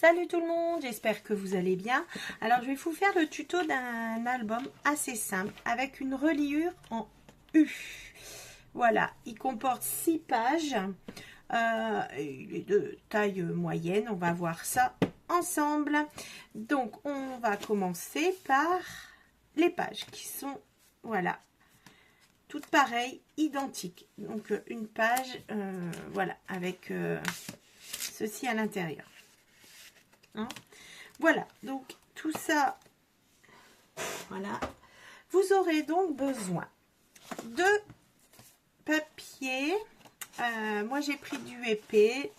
Salut tout le monde, j'espère que vous allez bien. Alors je vais vous faire le tuto d'un album assez simple avec une reliure en U. Voilà, il comporte 6 pages, il est de taille moyenne, on va voir ça ensemble. Donc on va commencer par les pages qui sont, voilà, toutes pareilles, identiques. Donc une page, voilà, avec ceci à l'intérieur. Hein, voilà, donc tout ça, voilà. Vous aurez donc besoin de papier. Moi j'ai pris du épais.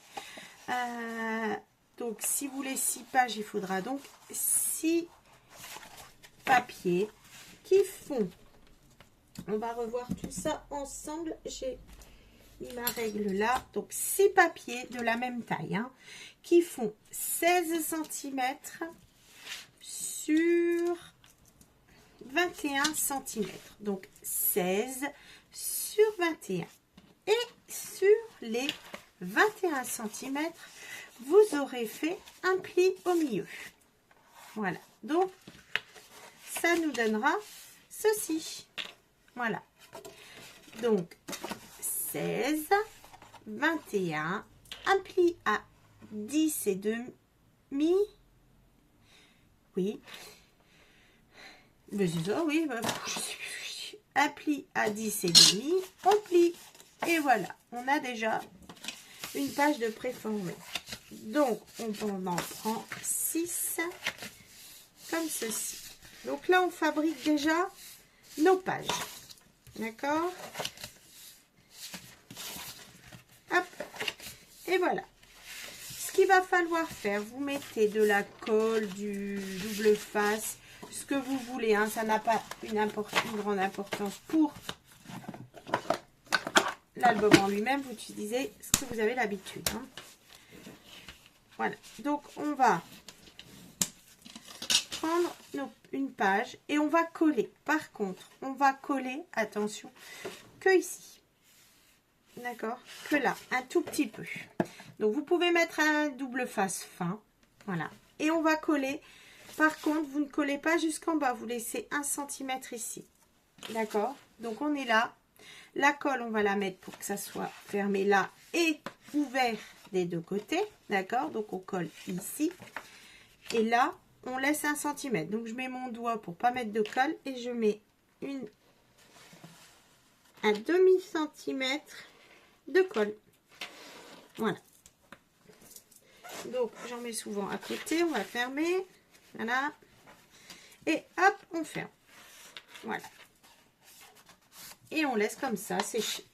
Donc si vous voulez 6 pages, il faudra donc 6 papiers qui font, on va revoir tout ça ensemble. J'ai mis ma règle là, donc 6 papiers de la même taille, hein, qui font 16 cm sur 21 cm. Donc 16 sur 21. Et sur les 21 cm, vous aurez fait un pli au milieu. Voilà. Donc, ça nous donnera ceci. Voilà. Donc, 16, 21, un pli à 10 et demi. Oui. Mais c'est ça, oui. Un pli à 10 et demi, on plie. Et voilà, on a déjà une page de préformé. Donc, on en prend 6 comme ceci. Donc là, on fabrique déjà nos pages. D'accord? Hop. Et voilà. Ce qu'il va falloir faire, vous mettez de la colle, du double face, ce que vous voulez, hein, ça n'a pas une grande importance pour l'album en lui-même, vous utilisez ce que vous avez l'habitude. Hein. Voilà, donc on va prendre une page et on va coller. Par contre, on va coller, attention, que ici. D'accord? Que là, un tout petit peu. Donc vous pouvez mettre un double face fin. Voilà. Et on va coller. Par contre, vous ne collez pas jusqu'en bas. Vous laissez 1 cm ici. D'accord? Donc on est là. La colle, on va la mettre pour que ça soit fermé là et ouvert des deux côtés. D'accord? Donc on colle ici. Et là, on laisse 1 cm. Donc je mets mon doigt pour pas mettre de colle. Et je mets un demi-centimètre de colle. Voilà. Donc j'en mets souvent à côté. On va fermer. Voilà. Et hop, on ferme. Voilà. Et on laisse comme ça sécher.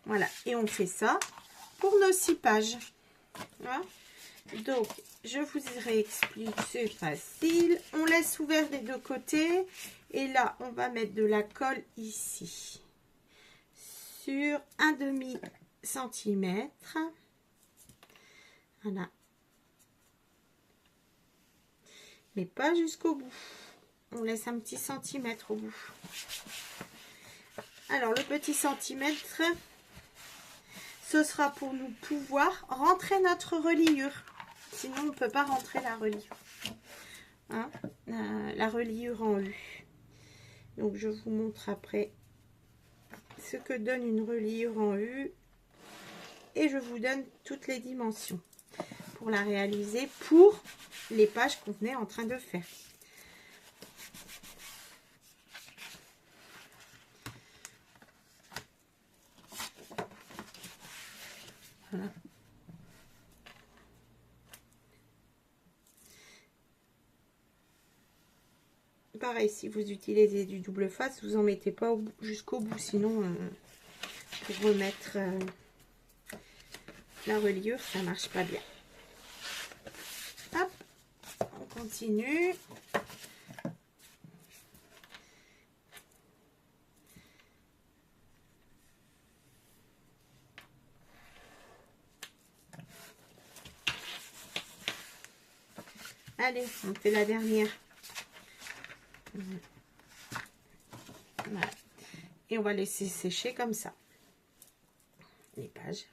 Voilà. Et on fait ça pour nos 6 pages. Voilà. Donc, je vous réexplique, c'est facile. On laisse ouvert des deux côtés. Et là, on va mettre de la colle ici. Sur un demi-centimètre. Voilà. Mais pas jusqu'au bout. On laisse un petit centimètre au bout. Alors, le petit centimètre, ce sera pour nous pouvoir rentrer notre reliure. Sinon, on ne peut pas rentrer la reliure. Hein? La reliure en U. Donc, je vous montre après ce que donne une reliure en U. Et je vous donne toutes les dimensions pour la réaliser pour les pages qu'on est en train de faire. Voilà. Pareil, si vous utilisez du double face, vous en mettez pas jusqu'au bout, sinon pour remettre la reliure, ça marche pas bien. Hop, on continue. Allez, on fait la dernière. Voilà. Et on va laisser sécher comme ça les pages.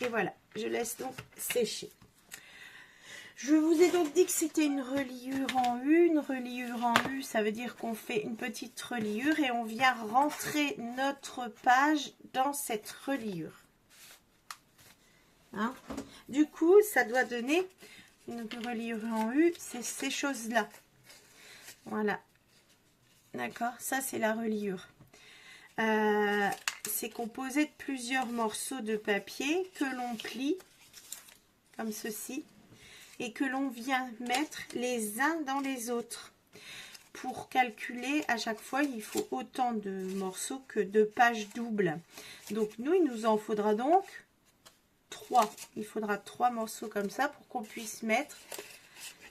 Et voilà, je laisse donc sécher. Je vous ai donc dit que c'était une reliure en U. Une reliure en U, ça veut dire qu'on fait une petite reliure et on vient rentrer notre page dans cette reliure. Hein? Du coup, ça doit donner une reliure en U, c'est ces choses-là. Voilà. D'accord, ça c'est la reliure. C'est composé de plusieurs morceaux de papier que l'on plie comme ceci et que l'on vient mettre les uns dans les autres. Pour calculer, à chaque fois, il faut autant de morceaux que de pages doubles. Donc nous, il nous en faudra donc 3. Il faudra 3 morceaux comme ça pour qu'on puisse mettre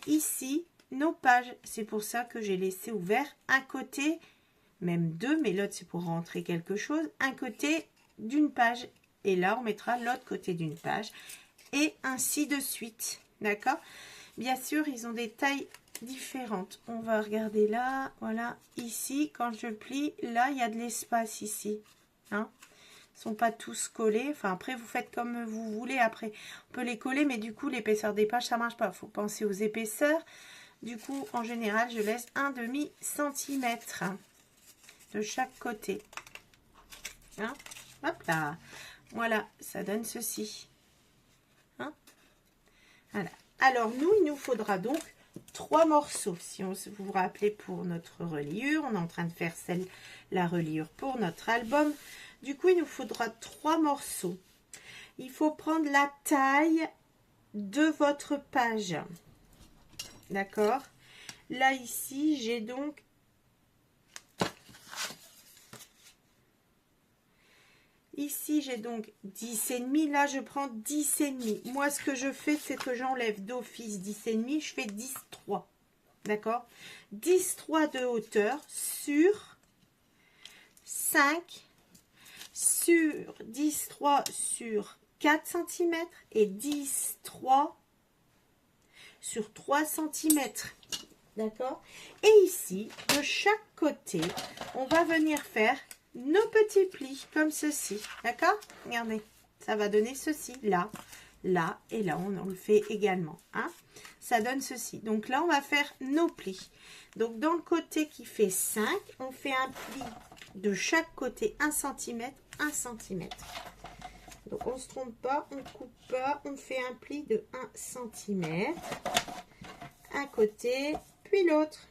ici nos pages. C'est pour ça que j'ai laissé ouvert un côté, même 2, mais l'autre c'est pour rentrer quelque chose, un côté d'une page. Et là, on mettra l'autre côté d'une page. Et ainsi de suite. D'accord? Bien sûr, ils ont des tailles différentes. On va regarder là. Voilà. Ici, quand je plie, là, il y a de l'espace ici. Hein? Ils ne sont pas tous collés. Enfin, après, vous faites comme vous voulez. Après, on peut les coller, mais du coup, l'épaisseur des pages, ça ne marche pas. Il faut penser aux épaisseurs. Du coup, en général, je laisse un demi-centimètre de chaque côté. Hein? Hop là. Voilà, ça donne ceci. Hein? Voilà. Alors, nous, il nous faudra donc 3 morceaux. Si on vous vous rappelez pour notre reliure, on est en train de faire la reliure pour notre album. Du coup, il nous faudra 3 morceaux. Il faut prendre la taille de votre page. D'accord? Là, ici, j'ai donc ici, j'ai donc 10,5. Là, je prends 10,5. Moi, ce que je fais, c'est que j'enlève d'office 10,5. Je fais 10,3. D'accord? 10,3 de hauteur sur 5, sur 10,3 sur 4 cm et 10,3 sur 3 cm. D'accord? Et ici, de chaque côté, on va venir faire nos petits plis comme ceci. D'accord? Regardez, ça va donner ceci. Là, là et là, on le fait également. Hein? Ça donne ceci. Donc là, on va faire nos plis. Donc dans le côté qui fait 5, on fait un pli de chaque côté 1 cm, 1 cm. Donc on ne se trompe pas, on ne coupe pas, on fait un pli de 1 cm. Un côté, puis l'autre.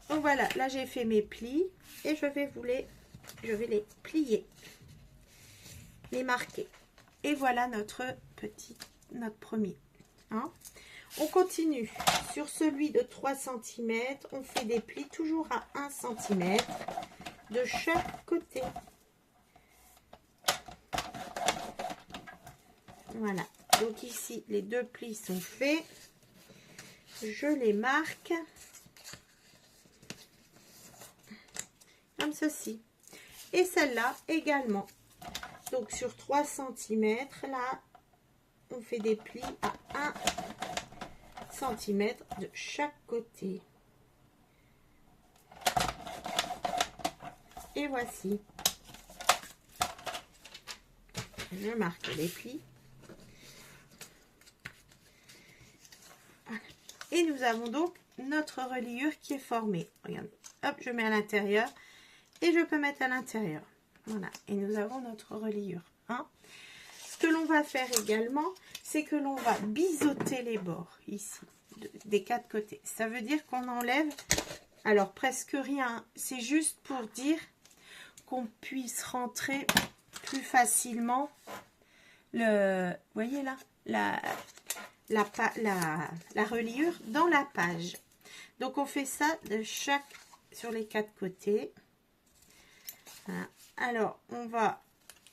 Donc voilà, là j'ai fait mes plis et je vais les plier, les marquer. Et voilà notre premier. Hein? On continue sur celui de 3 cm, on fait des plis toujours à 1 cm de chaque côté. Voilà, donc ici les 2 plis sont faits. Je les marque comme ceci. Et celle-là également. Donc sur 3 cm, là, on fait des plis à 1 cm de chaque côté. Et voici. Je marque les plis. Voilà. Et nous avons donc notre reliure qui est formée. Regardez. Hop, je mets à l'intérieur. Et je peux mettre à l'intérieur. Voilà. Et nous avons notre reliure. Hein. Ce que l'on va faire également, c'est que l'on va biseauter les bords ici, des 4 côtés. Ça veut dire qu'on enlève, alors presque rien. C'est juste pour dire qu'on puisse rentrer plus facilement le, vous voyez là, la reliure dans la page. Donc on fait ça de sur les 4 côtés. Voilà. Alors, on va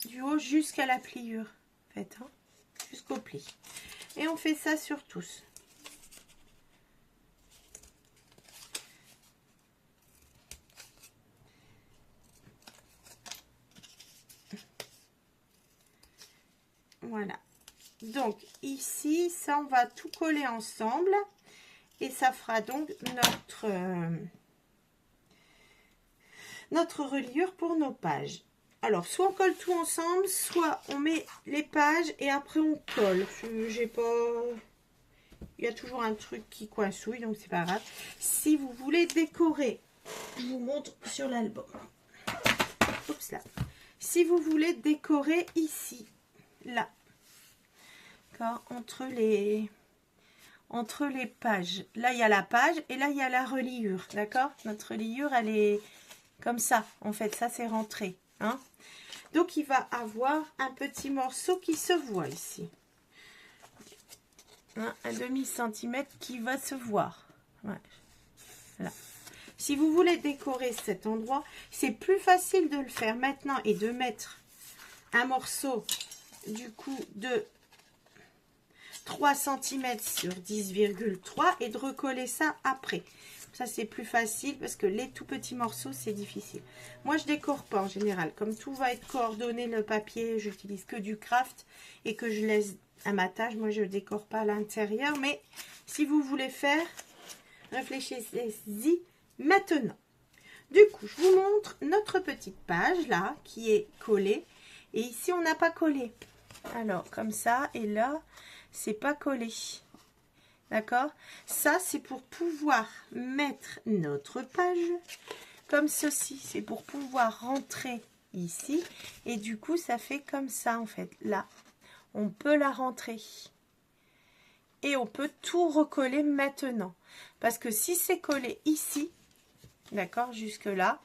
du haut jusqu'à la pliure, en fait, hein, jusqu'au pli. Et on fait ça sur tous. Voilà. Donc, ici, ça, on va tout coller ensemble. Et ça fera donc notre reliure pour nos pages. alors, soit on colle tout ensemble, soit on met les pages et après on colle. J'ai pas... Il y a toujours un truc qui coincouille, donc c'est pas grave. Si vous voulez décorer, je vous montre sur l'album. Oups là. Si vous voulez décorer ici, là, entre les pages. Là, il y a la page et là, il y a la reliure, d'accord? Notre reliure, elle est comme ça, en fait. Ça, c'est rentré, hein? Donc, il va avoir un petit morceau qui se voit ici. Hein, un demi-centimètre qui va se voir. Ouais. Voilà. Si vous voulez décorer cet endroit, c'est plus facile de le faire maintenant et de mettre un morceau, du coup, de 3 cm sur 10,3 et de recoller ça après. Ça, c'est plus facile parce que les tout petits morceaux, c'est difficile. Moi, je décore pas en général. Comme tout va être coordonné, le papier, j'utilise que du craft et que je laisse à ma tâche. Moi, je décore pas à l'intérieur. Mais si vous voulez faire, réfléchissez-y maintenant. Du coup, je vous montre notre petite page là qui est collée. Et ici, on n'a pas collé. Alors, comme ça. Et là, c'est pas collé. D'accord? Ça, c'est pour pouvoir mettre notre page comme ceci. C'est pour pouvoir rentrer ici. Et du coup, ça fait comme ça, en fait. Là, on peut la rentrer. Et on peut tout recoller maintenant. Parce que si c'est collé ici, d'accord, jusque là,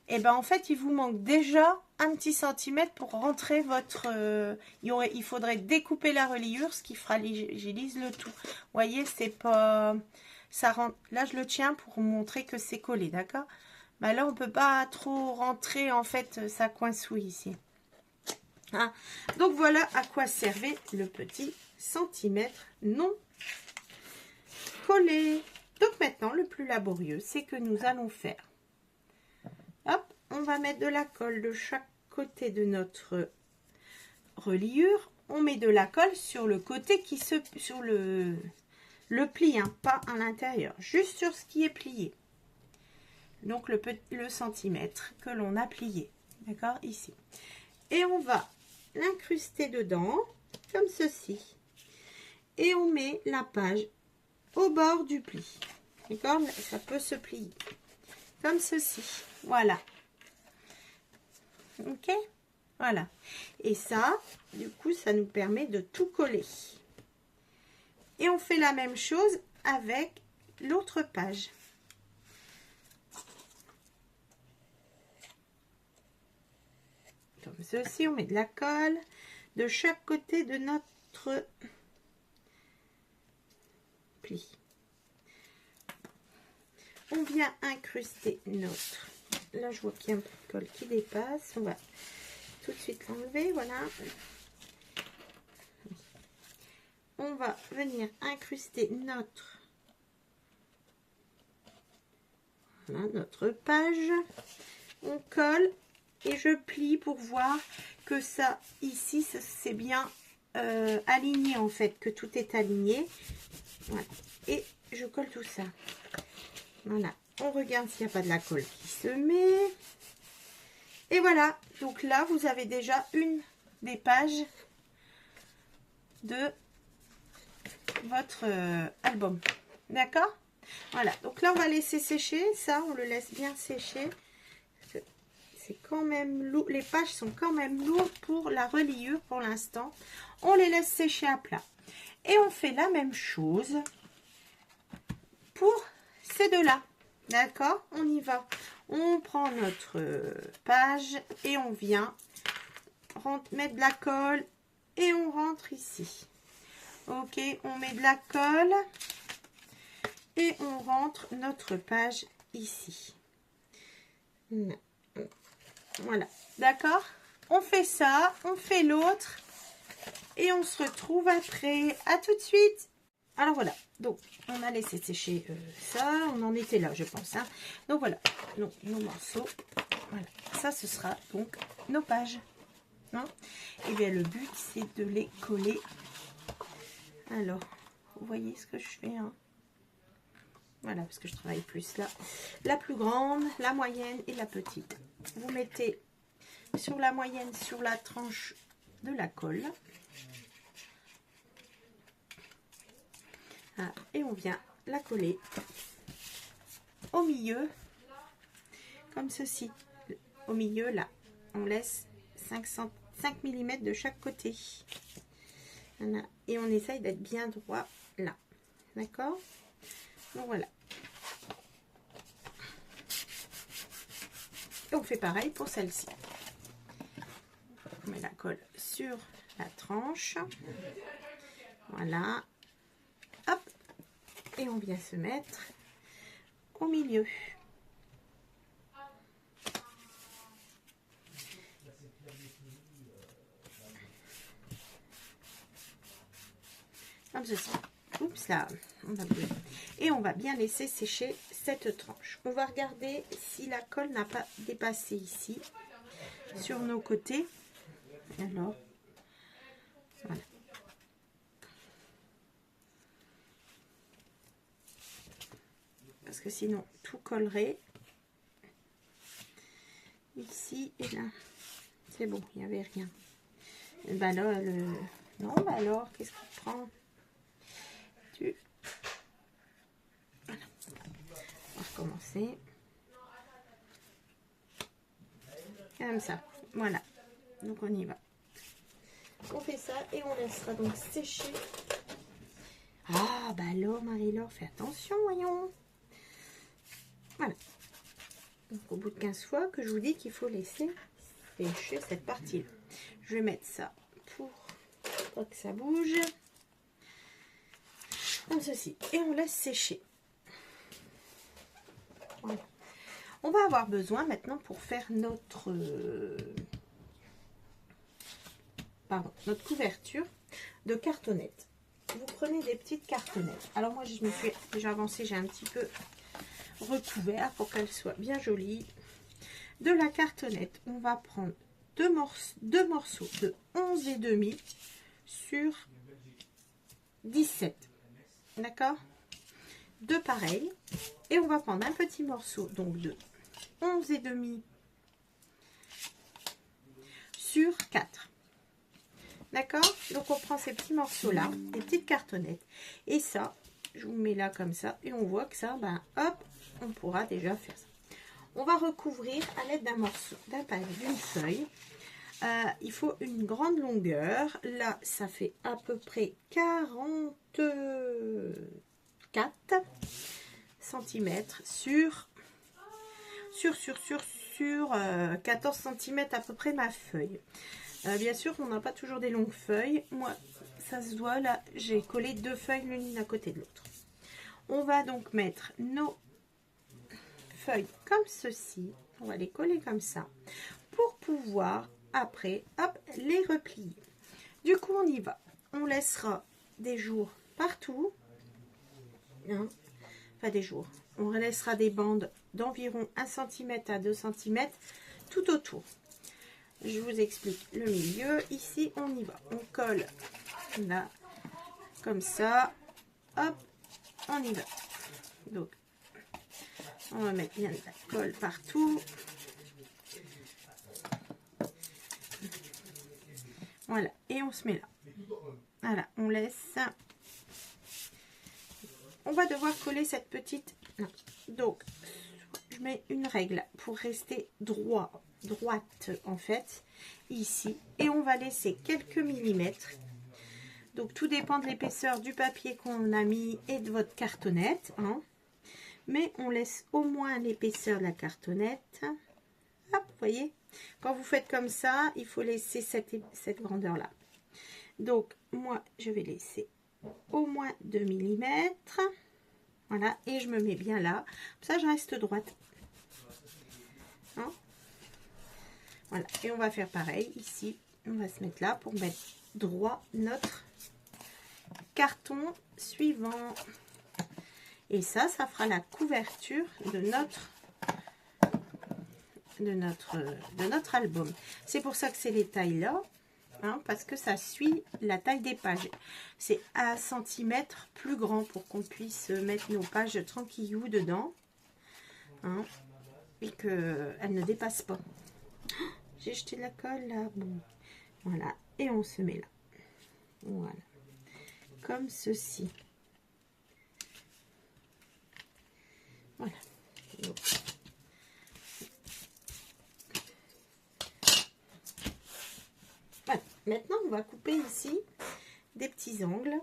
et ben en fait, il vous manque déjà un petit centimètre pour rentrer votre... il faudrait découper la reliure, ce qui fragilise le tout. Vous voyez, c'est pas... ça rentre. Là, je le tiens pour montrer que c'est collé, d'accord? Ben là, on peut pas trop rentrer, en fait, ça coincouille ici. Hein? Donc, voilà à quoi servait le petit centimètre non collé. Donc, maintenant, le plus laborieux, c'est que nous allons faire... Hop, on va mettre de la colle de chaque côté de notre reliure. On met de la colle sur le côté qui se... sur le pli, hein, pas à l'intérieur. Juste sur ce qui est plié. Donc, le centimètre que l'on a plié. D'accord, ici. Et on va l'incruster dedans, comme ceci. Et on met la page au bord du pli. D'accord, ça peut se plier. Comme ceci. Voilà. Ok, voilà. Et ça, du coup, ça nous permet de tout coller. Et on fait la même chose avec l'autre page. Comme ceci, on met de la colle de chaque côté de notre pli. On vient incruster notre... Là, je vois qu'il y a un peu de colle qui dépasse. On va tout de suite l'enlever. Voilà. On va venir incruster notre page. On colle et je plie pour voir que ça, ici, c'est bien aligné en fait, que tout est aligné. Voilà. Et je colle tout ça. Voilà. On regarde s'il n'y a pas de la colle qui se met. Et voilà. Donc là, vous avez déjà une des pages de votre album. D'accord? Voilà. Donc là, on va laisser sécher. Ça, on le laisse bien sécher. C'est quand même lourd. Les pages sont quand même lourdes pour la reliure pour l'instant. On les laisse sécher à plat. Et on fait la même chose pour ces deux-là. D'accord, on y va. On prend notre page et on vient mettre de la colle et on rentre ici. Ok, on met de la colle et on rentre notre page ici. Voilà, d'accord. On fait ça, on fait l'autre et on se retrouve après. À tout de suite. Alors voilà, donc on a laissé sécher ça, on en était là je pense. Hein. Donc voilà, donc, nos morceaux, voilà, ça ce sera donc nos pages. Hein. Et bien le but c'est de les coller. Alors, vous voyez ce que je fais. Hein. Voilà, parce que je travaille plus là. La plus grande, la moyenne et la petite. Vous mettez sur la moyenne, sur la tranche de la colle. Ah, et on vient la coller au milieu, comme ceci. Au milieu, là, on laisse 5 mm de chaque côté. Voilà. Et on essaye d'être bien droit là. D'accord? Donc voilà. Et on fait pareil pour celle-ci. On met la colle sur la tranche. Voilà. Hop. Et on vient se mettre au milieu. Comme ceci. Oups là, on va bien. Et on va bien laisser sécher cette tranche. On va regarder si la colle n'a pas dépassé ici, sur nos côtés. Alors, voilà. Parce que sinon, tout collerait. Ici et là. C'est bon, il n'y avait rien. Et ben là, non, bah alors, qu'est-ce qu'on prend? Voilà. On va recommencer. Comme ça. Voilà. Donc on y va. On fait ça et on laissera donc sécher. Ah, bah alors, Marie-Laure, fais attention, voyons. Voilà. Donc au bout de 15 fois que je vous dis qu'il faut laisser sécher cette partie-là. Je vais mettre ça pour pas que ça bouge. Comme ceci. Et on laisse sécher. Voilà. On va avoir besoin maintenant pour faire notre couverture de cartonnettes. Vous prenez des petites cartonnettes. Alors moi je me suis déjà avancée, j'ai un petit peu recouvert pour qu'elle soit bien jolie. De la cartonnette, on va prendre deux morceaux de 11,5 sur 17. D'accord? Deux pareils. Et on va prendre un petit morceau donc de 11,5 sur 4. D'accord? Donc on prend ces petits morceaux là, des petites cartonnettes. Et ça, je vous mets là comme ça. Et on voit que ça, ben hop, on pourra déjà faire ça. On va recouvrir à l'aide d'un morceau, d'une feuille. Il faut une grande longueur. Là, ça fait à peu près 44 cm sur 14 cm à peu près ma feuille. Bien sûr, on n'a pas toujours des longues feuilles. Moi, ça se voit là, j'ai collé deux feuilles l'une à côté de l'autre. On va donc mettre nos feuilles comme ceci. On va les coller comme ça pour pouvoir après, hop, les replier. Du coup, on y va. On laissera des jours partout. Hein, enfin, des jours. On laissera des bandes d'environ 1 cm à 2 cm tout autour. Je vous explique le milieu. Ici, on y va. On colle là, comme ça. Hop, on y va. Donc, on va mettre bien de la colle partout. Voilà, et on se met là. Voilà, on laisse. On va devoir coller cette petite. Donc, je mets une règle pour rester droite en fait, ici. Et on va laisser quelques millimètres. Donc, tout dépend de l'épaisseur du papier qu'on a mis et de votre cartonnette. Hein. Mais on laisse au moins l'épaisseur de la cartonnette. Hop, vous voyez, quand vous faites comme ça, il faut laisser cette grandeur-là. Donc, moi, je vais laisser au moins 2 mm. Voilà, et je me mets bien là. Comme ça, je reste droite. Hein? Voilà, et on va faire pareil ici. On va se mettre là pour mettre droit notre carton suivant. Et ça fera la couverture de notre album. C'est pour ça que c'est les tailles là, hein, parce que ça suit la taille des pages. C'est à centimètre plus grand pour qu'on puisse mettre nos pages tranquillou dedans, hein, et qu'elles ne dépassent pas. J'ai jeté de la colle là. Bon. Voilà. Et on se met là. Voilà. Comme ceci. Voilà. Donc. Voilà. Maintenant, on va couper ici des petits angles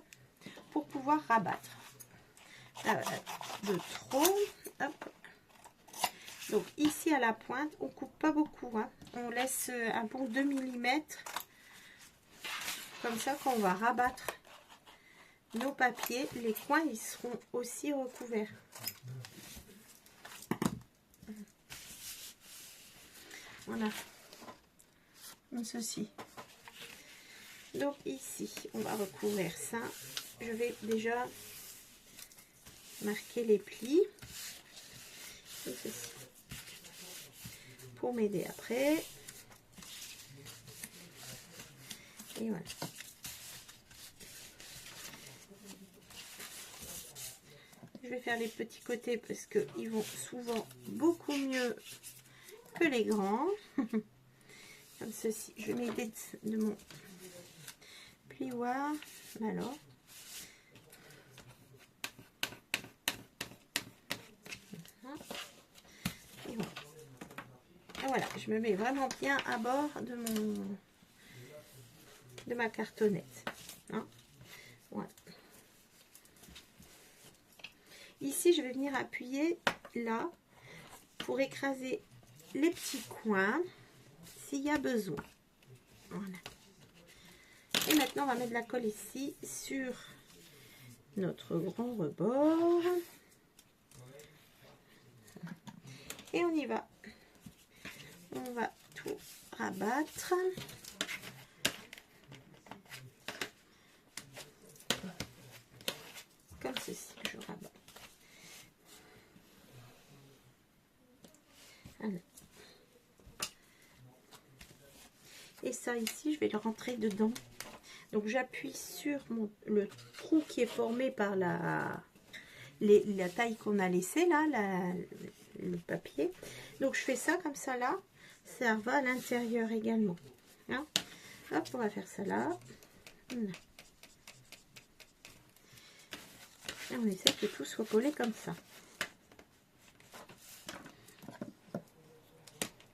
pour pouvoir rabattre. Là, voilà. De trop. Hop. Donc ici à la pointe, on coupe pas beaucoup, hein. On laisse un bon 2 mm. Comme ça, quand on va rabattre nos papiers, les coins ils seront aussi recouverts. Voilà. Comme ceci. Donc ici, on va recouvrir ça. Je vais déjà marquer les plis. Comme ceci. Pour m'aider après. Et voilà. Je vais faire les petits côtés parce qu'ils vont souvent beaucoup mieux que les grands. Comme ceci. Je vais m'aider de mon plioir. Alors. Et voilà. Et voilà, je me mets vraiment bien à bord de ma cartonnette. Hein, voilà. Ici, je vais venir appuyer là pour écraser les petits coins s'il y a besoin. Voilà. Et maintenant, on va mettre de la colle ici sur notre grand rebord. Et on y va. On va tout rabattre. Comme ceci, je rabats. Voilà. Et ça ici, je vais le rentrer dedans. Donc j'appuie sur le trou qui est formé par la taille qu'on a laissée là, le papier. Donc je fais ça comme ça là, ça va à l'intérieur également. Hein, hop, on va faire ça là. Voilà. Et on essaie que tout soit collé comme ça.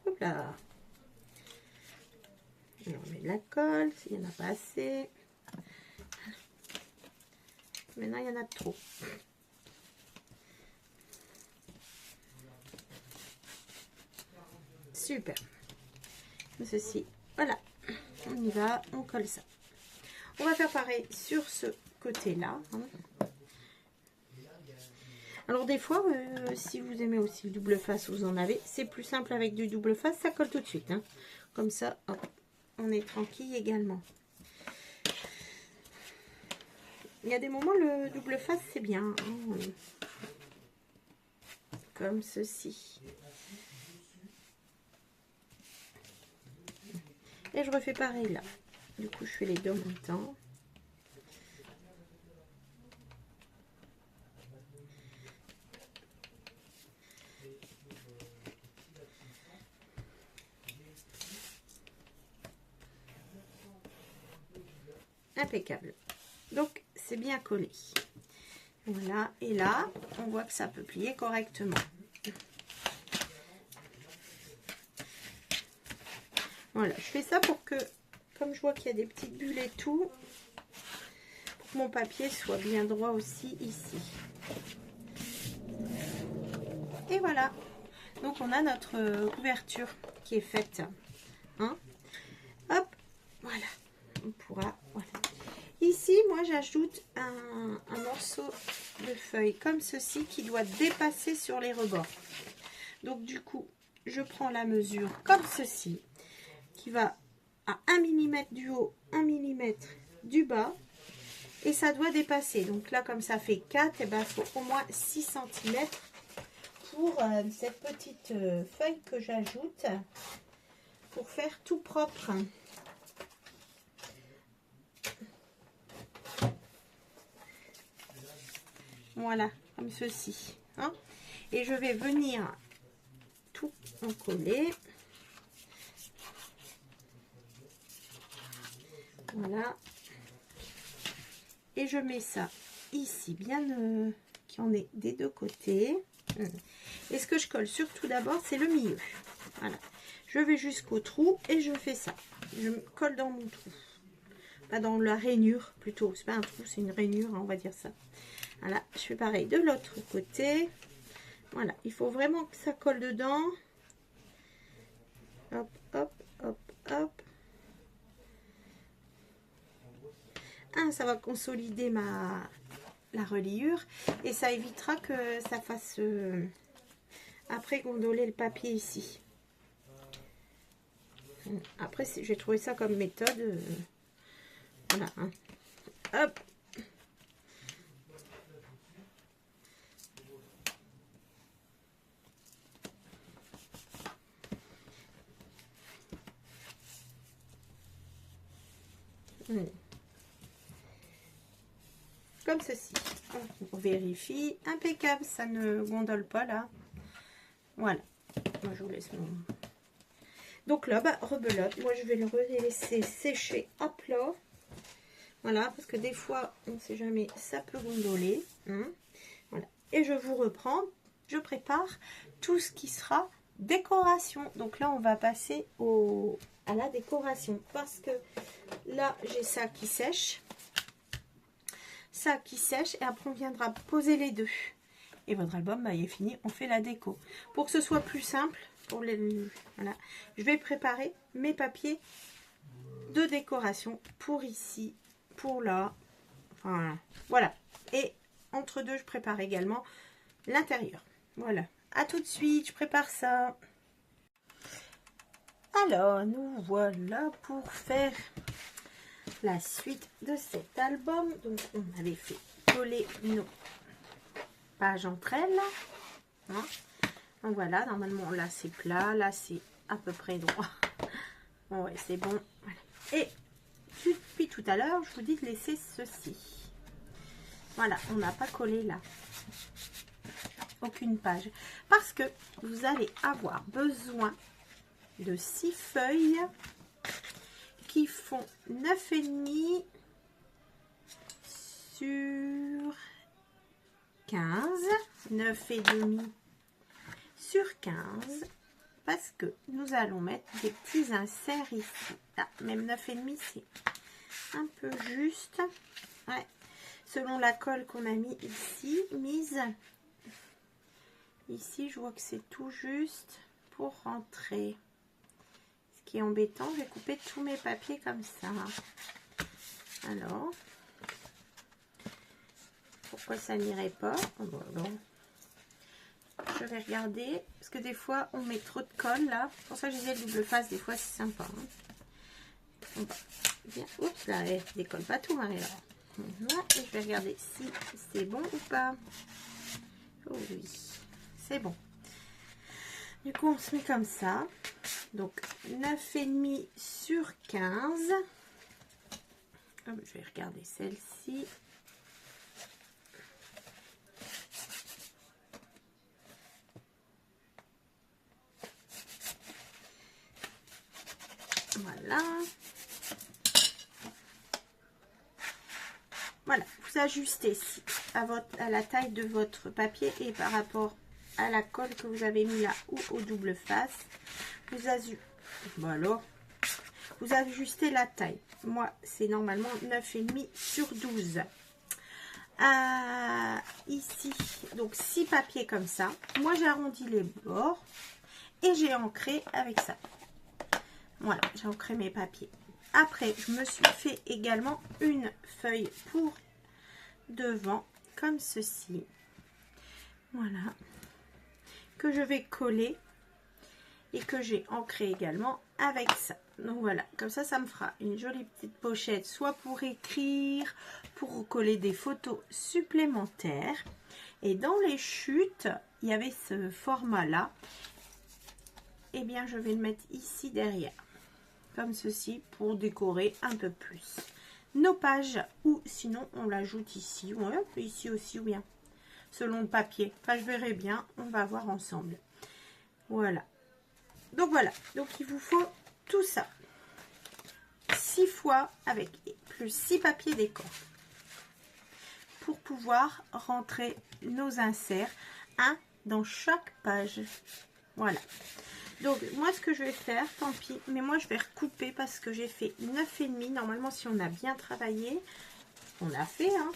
Hop là. Et on met de la colle s'il n'y en a pas assez. Maintenant il y en a trop. Super. Comme ceci. Voilà. On y va, on colle ça. On va faire pareil sur ce côté-là. Hein. Alors des fois, si vous aimez aussi le double face, vous en avez. C'est plus simple avec du double face, ça colle tout de suite. Hein. Comme ça, hop, on est tranquille également. Il y a des moments, le double face, c'est bien. Hein. Comme ceci. Et je refais pareil là. Du coup, je fais les deux en même temps. Impeccable. Donc, c'est bien collé. Voilà. Et là, on voit que ça peut plier correctement. Voilà. Je fais ça pour que, comme je vois qu'il y a des petites bulles et tout, pour que mon papier soit bien droit aussi ici. Et voilà. Donc, on a notre couverture qui est faite. Hein, hop. Voilà. On pourra... Voilà. Ici, moi, j'ajoute un morceau de feuille comme ceci qui doit dépasser sur les rebords. Donc, du coup, je prends la mesure comme ceci, qui va à 1 mm du haut, 1 mm du bas, et ça doit dépasser. Donc là, comme ça fait 4, et ben, il faut au moins 6 cm pour cette petite feuille que j'ajoute pour faire tout propre. Voilà, comme ceci. Hein. Et je vais venir tout en coller. Voilà. Et je mets ça ici, bien qu'il y en ait des deux côtés. Et ce que je colle surtout d'abord, c'est le milieu. Voilà. Je vais jusqu'au trou et je fais ça. Je me colle dans mon trou. Pas dans la rainure plutôt. C'est pas un trou, c'est une rainure, hein, on va dire ça. Voilà. Je fais pareil de l'autre côté. Voilà. Il faut vraiment que ça colle dedans. Hop, hop, hop, hop. Ah, ça va consolider la reliure et ça évitera que ça fasse après gondoler le papier ici. Après, j'ai trouvé ça comme méthode. Voilà. Hein. Hop. Comme ceci. On vérifie. Impeccable, ça ne gondole pas là. Voilà. Moi, je vous laisse mon... Donc là, bah, rebelote. Moi, je vais le laisser sécher à plat. Voilà, parce que des fois, on ne sait jamais, ça peut gondoler. Hein. Voilà. Et je vous reprends. Je prépare tout ce qui sera décoration. Donc là, on va passer à la décoration. Parce que là, j'ai ça qui sèche. Ça qui sèche. Et après, on viendra poser les deux. Et votre album, bah, il est fini. On fait la déco. Pour que ce soit plus simple, voilà, je vais préparer mes papiers de décoration pour ici, pour là. Enfin, voilà. Et entre deux, je prépare également l'intérieur. Voilà. À tout de suite, je prépare ça. Alors, nous voilà pour faire la suite de cet album. Donc, on avait fait coller nos pages entre elles. Hein. Donc voilà, normalement là c'est plat, là c'est à peu près droit. Bon, ouais, c'est bon. Voilà. Et depuis tout à l'heure, je vous dis de laisser ceci. Voilà, on n'a pas collé là aucune page. Parce que vous allez avoir besoin de 6 feuilles qui font 9,5 sur 15. 9,5 sur 15. Parce que nous allons mettre des petits inserts ici. Là, même 9,5, c'est un peu juste. Ouais. Selon la colle qu'on a mis ici, ici, je vois que c'est tout juste pour rentrer. Ce qui est embêtant, j'ai coupé tous mes papiers comme ça. Alors, pourquoi ça n'irait pas? Bon, je vais regarder, parce que des fois, on met trop de colle là. C'est pour ça que je disais le double face, des fois, c'est sympa. Hein. On va bien. Oups, là, elle décolle pas tout, Marie-Laure. Voilà, et je vais regarder si c'est bon ou pas. Oh oui, c'est bon. Du coup, on se met comme ça. Donc, 9,5 sur 15. Oh, je vais regarder celle-ci. Voilà. Voilà, vous ajustez à la taille de votre papier et par rapport à la colle que vous avez mis là ou au double face. Vous ajustez la taille. Moi, c'est normalement 9,5 sur 12. Ici, donc 6 papiers comme ça. Moi, j'ai arrondi les bords et j'ai ancré avec ça. Voilà, j'ai ancré mes papiers. Après, je me suis fait également une feuille pour devant, comme ceci. Voilà. Que je vais coller et que j'ai ancré également avec ça. Donc voilà, comme ça, ça me fera une jolie petite pochette, soit pour écrire, pour coller des photos supplémentaires. Et dans les chutes, il y avait ce format-là. Eh bien, je vais le mettre ici derrière. Comme ceci pour décorer un peu plus nos pages, ou sinon on l'ajoute ici, ou ici aussi ou bien selon le papier. Enfin, je verrai bien, on va voir ensemble. Voilà, donc il vous faut tout ça, 6 6 fois avec plus 6 papiers décor pour pouvoir rentrer nos inserts, un dans chaque page. Voilà. Donc moi ce que je vais faire, tant pis, mais moi je vais recouper parce que j'ai fait 9,5. Normalement si on a bien travaillé, on a fait, hein,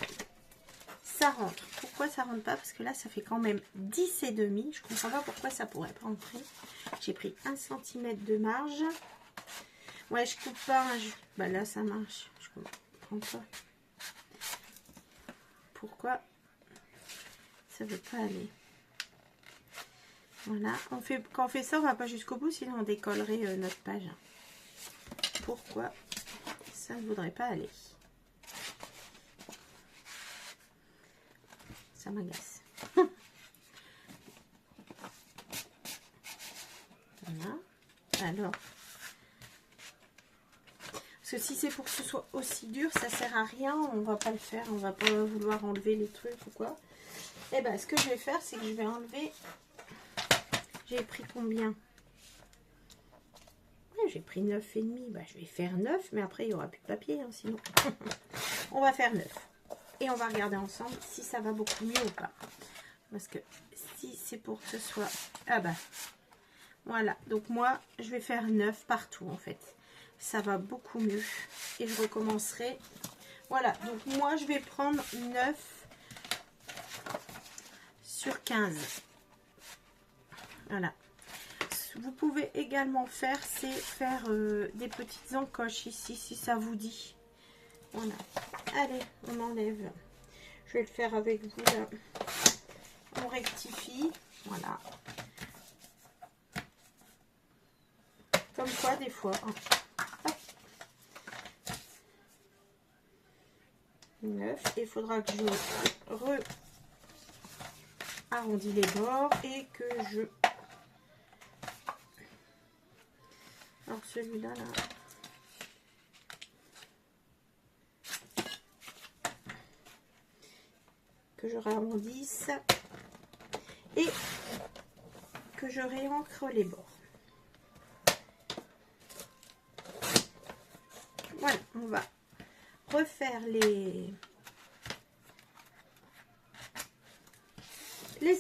ça rentre. Pourquoi ça rentre pas? Parce que là ça fait quand même 10,5. Je comprends pas pourquoi ça pourrait pas rentrer. J'ai pris 1 cm de marge. Ouais, je coupe pas, hein, bah là ça marche, je comprends pas. Pourquoi ça veut pas aller? Voilà, quand on fait ça, on va pas jusqu'au bout, sinon on décollerait notre page. Pourquoi ça ne voudrait pas aller? Ça m'agace. Voilà. Alors, parce que si c'est pour que ce soit aussi dur, ça sert à rien, on va pas le faire, on va pas vouloir enlever les trucs ou quoi. Et ben, ce que je vais faire, c'est que je vais enlever. J'ai pris combien? J'ai pris 9,5. Bah, je vais faire 9, mais après, il n'y aura plus de papier, hein, sinon. On va faire 9. Et on va regarder ensemble si ça va beaucoup mieux ou pas. Parce que si c'est pour que ce soit... Ah bah, voilà. Donc moi, je vais faire 9 partout, en fait. Ça va beaucoup mieux. Et je recommencerai. Voilà. Donc moi, je vais prendre 9 sur 15. Voilà. Vous pouvez également faire, c'est faire des petites encoches ici, si ça vous dit. Voilà. Allez, on enlève. Je vais le faire avec vous, là. On rectifie. Voilà. Comme quoi, des fois. Hein. 9. Il faudra que je arrondis les bords et que je... Alors celui-là, là, que je arrondisse et que je réancre les bords. Voilà, on va refaire les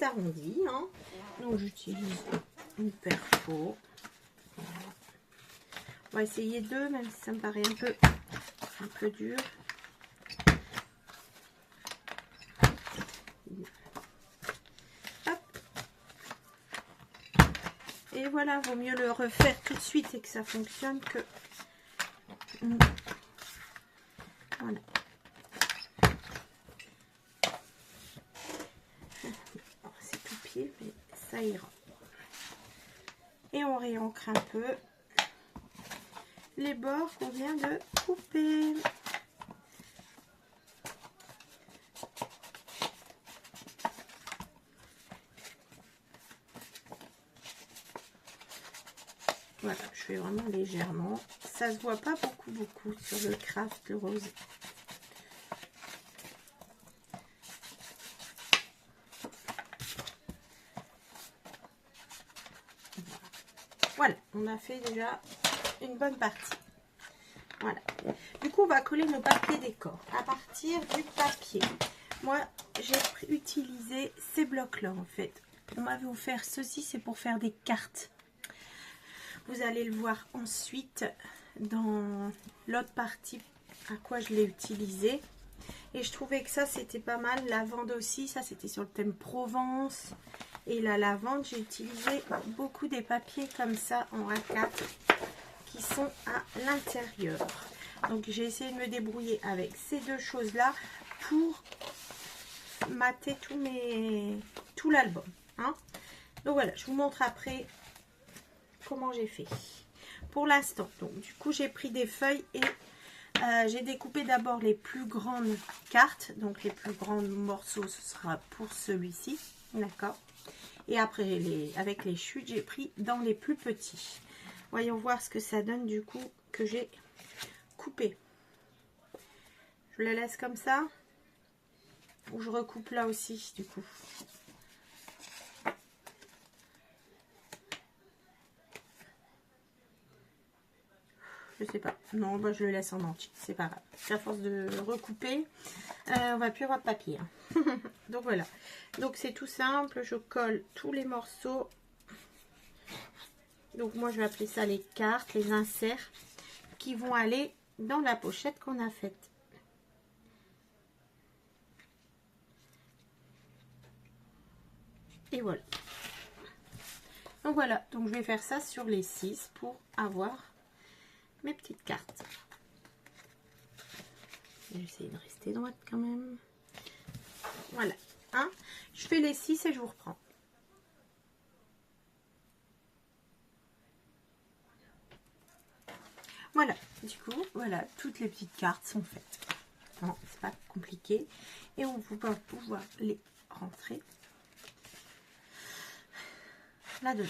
arrondis. Hein. Donc j'utilise une perfo. On va essayer deux, même si ça me paraît un peu dur. Hop. Et voilà, vaut mieux le refaire tout de suite et que ça fonctionne que... Voilà. C'est tout pied, mais ça ira. Et on réancre un peu les bords qu'on vient de couper. Voilà, je fais vraiment légèrement. Ça se voit pas beaucoup sur le craft, le rose. Voilà, on a fait déjà une bonne partie. Voilà. Du coup, on va coller nos papiers décor. À partir du papier, moi, j'ai utilisé ces blocs-là, en fait. On m'avait offert ceci, c'est pour faire des cartes. Vous allez le voir ensuite dans l'autre partie à quoi je l'ai utilisé. Et je trouvais que ça, c'était pas mal. Lavande aussi, ça, c'était sur le thème Provence. Et la lavande, j'ai utilisé beaucoup des papiers comme ça en A4 qui sont à l'intérieur. Donc j'ai essayé de me débrouiller avec ces deux choses là pour mater tout l'album, hein. Donc voilà, je vous montre après comment j'ai fait pour l'instant. Donc du coup j'ai pris des feuilles et j'ai découpé d'abord les plus grandes cartes. Donc les plus grands morceaux, ce sera pour celui-ci, d'accord. Et après, avec les chutes, j'ai pris dans les plus petits. Voyons voir ce que ça donne du coup que j'ai coupé. Je les laisse comme ça. Ou je recoupe là aussi du coup. Je sais pas. Non, bah, je le laisse en entier. C'est pas grave. À force de recouper, on va plus avoir de papier. Hein. Donc voilà. Donc c'est tout simple. Je colle tous les morceaux. Donc moi je vais appeler ça les cartes, les inserts qui vont aller dans la pochette qu'on a faite. Et voilà. Donc voilà. Donc je vais faire ça sur les 6 pour avoir mes petites cartes. J'essaie de rester droite quand même. Voilà. Hein, je fais les 6 et je vous reprends. Voilà. Du coup, voilà. Toutes les petites cartes sont faites. Non, c'est pas compliqué. Et on va pouvoir les rentrer là-dedans.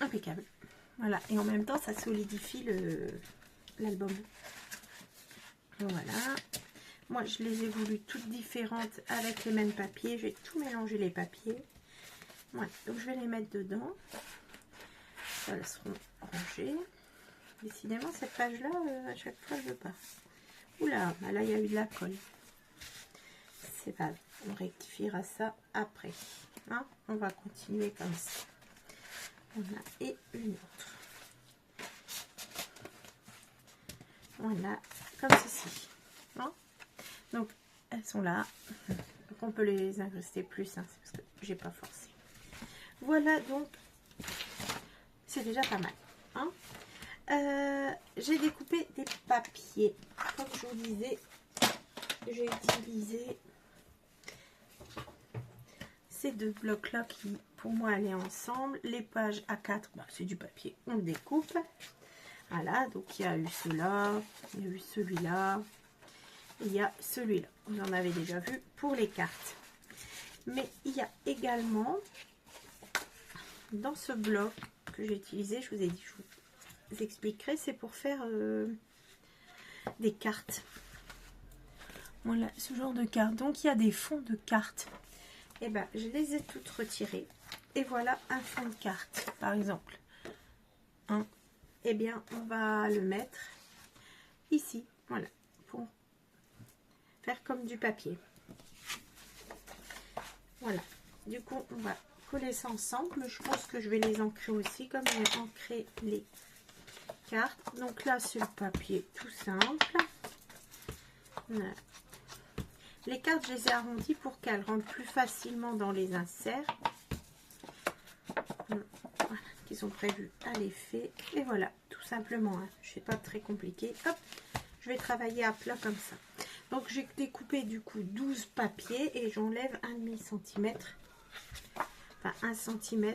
Impeccable. Voilà. Et en même temps, ça solidifie l'album. Voilà. Moi, je les ai voulu toutes différentes avec les mêmes papiers. J'ai tout mélangé les papiers. Voilà. Donc, je vais les mettre dedans. Elles seront rangées. Décidément, cette page-là, à chaque fois, je veux pas. Oula, là, il y a eu de la colle. C'est pas grave. On rectifiera ça après. Hein, on va continuer comme ça. Voilà. Et une autre. Voilà. Comme ceci. Hein, donc, elles sont là. Donc, on peut les incruster plus. Hein, c'est parce que j'ai pas forcé. Voilà, donc, c'est déjà pas mal. Hein. J'ai découpé des papiers. Comme je vous disais, j'ai utilisé ces deux blocs-là qui, pour moi, allaient ensemble. Les pages A4, bah, c'est du papier. On le découpe. Voilà, donc il y a eu ceux-là, il y a eu celui-là, il y a celui-là. Vous en avez déjà vu pour les cartes. Mais il y a également, dans ce bloc que j'ai utilisé, je vous ai dit, je vous expliquerai, c'est pour faire des cartes. Voilà, ce genre de cartes. Donc, il y a des fonds de cartes. Et ben, je les ai toutes retirées. Et voilà un fond de carte, par exemple. Hein. Eh bien, on va le mettre ici. Voilà, pour faire comme du papier. Voilà. Du coup, on va coller ça ensemble. Je pense que je vais les ancrer aussi, comme j'ai ancré les cartes. Donc là, c'est le papier tout simple. Voilà. Les cartes, je les ai arrondies pour qu'elles rentrent plus facilement dans les inserts. Voilà, qui sont prévus à l'effet. Et voilà, tout simplement. Hein. Je ne sais pas très compliqué. Hop, je vais travailler à plat comme ça. Donc, j'ai découpé du coup 12 papiers et j'enlève 1,5 cm. Enfin, 1 cm